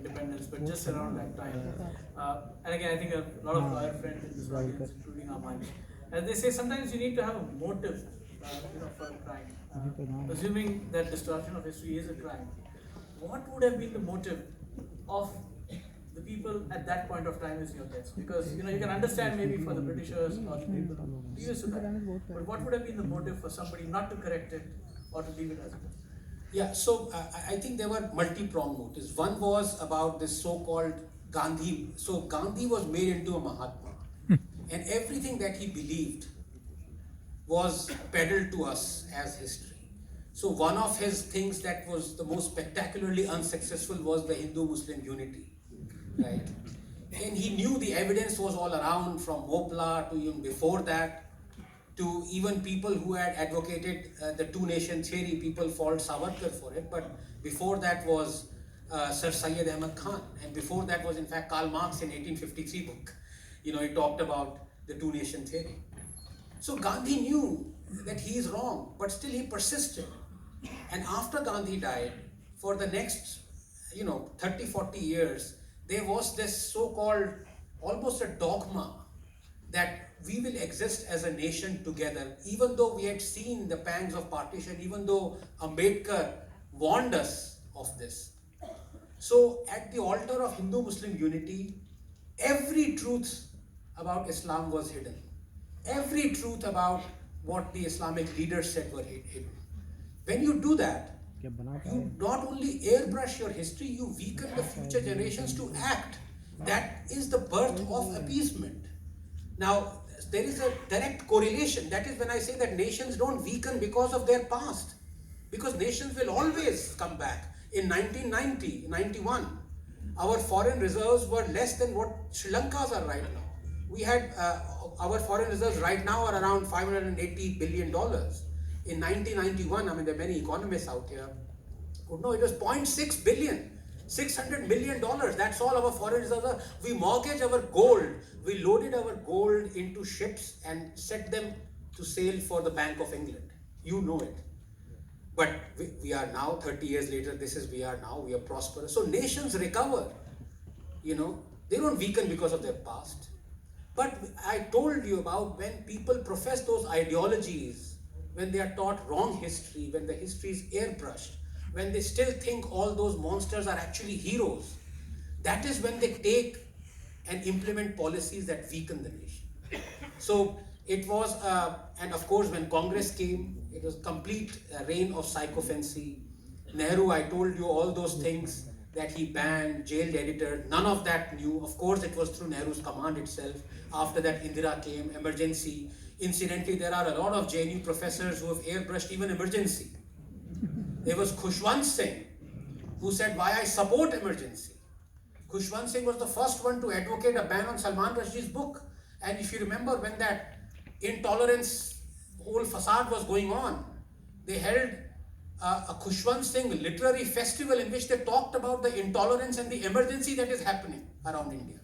independence, but just around that time. And again, I think a lot of lawyer friends in this audience, including our minds, as they say, sometimes you need to have a motive, for a crime. Assuming that distortion of history is a crime, what would have been the motive of the people at that point of time is your guess? Because you can understand maybe for the Britishers or the people previous to that, but what would have been the motive for somebody not to correct it or to leave it as it is? Yeah, so I think there were multi-pronged motives. One was about this so-called Gandhi. So Gandhi was made into a Mahatma, and everything that he believed was peddled to us as history. So one of his things that was the most spectacularly unsuccessful was the Hindu-Muslim unity, right? And he knew the evidence was all around, from Hopla to even before that, to even people who had advocated the two-nation theory. People fault Savarkar for it, but before that was Sir Syed Ahmad Khan, and before that was in fact Karl Marx in 1853 book. He talked about the two-nation theory. So Gandhi knew that he is wrong, but still he persisted. And after Gandhi died, for the next 30, 40 years, there was this so-called almost a dogma that we will exist as a nation together, even though we had seen the pangs of partition, even though Ambedkar warned us of this. So at the altar of Hindu-Muslim unity, every truth about Islam was hidden. Every truth about what the Islamic leaders said were hidden. When you do that, you not only airbrush your history, you weaken the future generations to act. That is the birth of appeasement. Now, there is a direct correlation. That is when I say that nations don't weaken because of their past. Because nations will always come back. In 1990, 91, our foreign reserves were less than what Sri Lanka's are right now. We had, our foreign reserves right now are around $580 billion. In 1991, there are many economists out here who know it was 0.6 billion. $600 million, that's all our foreign reserves are. We mortgaged our gold, we loaded our gold into ships and set them to sail for the Bank of England. You know it. But we are now, 30 years later, we are prosperous. So nations recover, they don't weaken because of their past. But I told you about when people profess those ideologies, when they are taught wrong history, when the history is airbrushed, when they still think all those monsters are actually heroes, that is when they take and implement policies that weaken the nation. So it was, and of course when Congress came, it was complete reign of sycophancy. Nehru, I told you all those things that he banned, jailed editor, none of that new. Of course it was through Nehru's command itself. After that Indira came, emergency. Incidentally, there are a lot of JNU professors who have airbrushed even emergency. There was Khushwant Singh, who said, why I support emergency. Khushwant Singh was the first one to advocate a ban on Salman Rushdie's book. And if you remember, when that intolerance whole facade was going on, they held a Khushwant Singh literary festival in which they talked about the intolerance and the emergency that is happening around India.